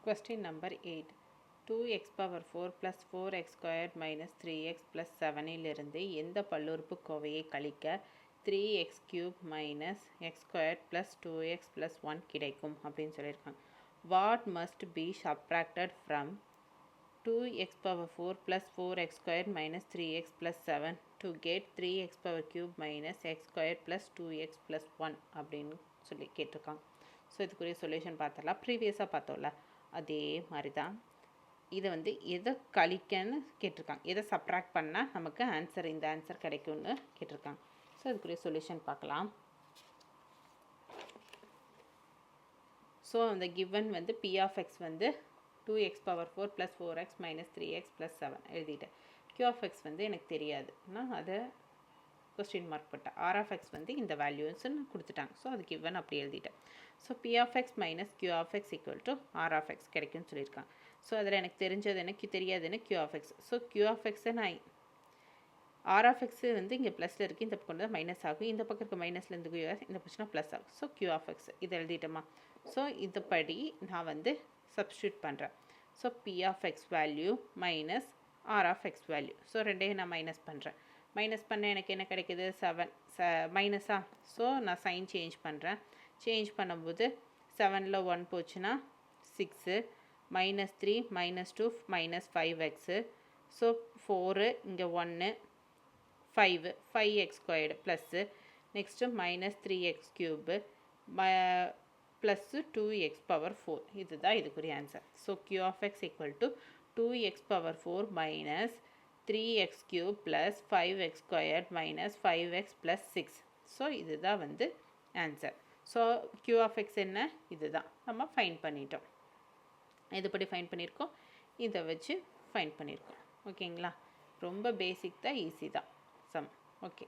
Question number 8. 2x power 4 plus 4x squared minus 3x plus 7 இலிருந்து எந்த பல்லுறுப்புக்கோவையை கழிக்க 3x cube minus x squared plus 2x plus 1 கிடைக்கும் அப்படின்னு சொல்லியிருக்காங்க. What must be subtracted from 2x power 4 plus 4x squared minus 3x plus 7 to get 3x power cube minus x squared plus 2x plus 1 அப்படின்னு சொல்லி கேட்டிருக்காங்க. So இதுக்குரிய solution பார்த்தரலாம். ப்ரீவியஸாக பார்த்தோம்ல அதே மாதிரி தான் இதை வந்து எதை கழிக்கன்னு கேட்டிருக்காங்க, எதை சப்ராக்ட் பண்ணால் நமக்கு ஆன்சர் இந்த ஆன்சர் கிடைக்கும்னு கேட்டிருக்காங்க. ஸோ அதுக்குரிய சொல்யூஷன் பார்க்கலாம். ஸோ அந்த கிவன் வந்து p of x வந்து 2x power 4 plus 4x minus 3x plus 7 எழுதிட்டேன். q of x வந்து எனக்கு தெரியாது, நான் அதை கொஸ்டின் மார்க் போட்டேன். r of x வந்து இந்த வேல்யூஸ்ன்னு கொடுத்துட்டாங்க. ஸோ அது கிவன் அப்படி எழுதிட்டேன். So p of x minus q of x equal to r of x கிடைக்கும்னு சொல்லியிருக்காங்க. ஸோ அதில் எனக்கு தெரிஞ்சது எனக்கு தெரியாதுன்னு q of x. So q of x நான் r of x வந்து இங்கே ப்ளஸில் இருக்குது, இந்த பக்கம் வந்து மைனஸ் ஆகும், இந்த பக்கம் இருக்க மைனஸ்லேருந்து இந்த பட்சம்னா ப்ளஸ் ஆகும். ஸோ q of x இதை எழுதிட்டோமா. ஸோ இதுபடி நான் வந்து சப்ஸ்டியூட் பண்ணுறேன். So p of x value minus r of x value. So ரெண்டையும் நான் மைனஸ் பண்ணுறேன். மைனஸ் பண்ண எனக்கு என்ன கிடைக்குது, 7 மைனஸா. ஸோ நான் சைன் சேஞ்ச் பண்ணுறேன். சேஞ்ச் பண்ணும்போது 7ல் 1 போச்சுன்னா 6, minus 3 minus 2 minus 5x. So 4 இங்கே 1 5x squared plus next minus 3x cube plus 2x power 4. இதுதான் இதுக்குரிய answer. So q of x equal to 2x power 4 minus 3x cube plus 5x squared minus 5x plus 6. So இதுதான் வந்து answer. So q of x என்ன, இதுதான் நம்ம find பண்ணிட்டோம். இதுபடி find பண்ணியிருக்கோம், இதை வச்சு ஃபைண்ட் பண்ணியிருக்கோம். ஓகேங்களா, ரொம்ப பேசிக் தான், ஈஸி தான் சம். ஓகே.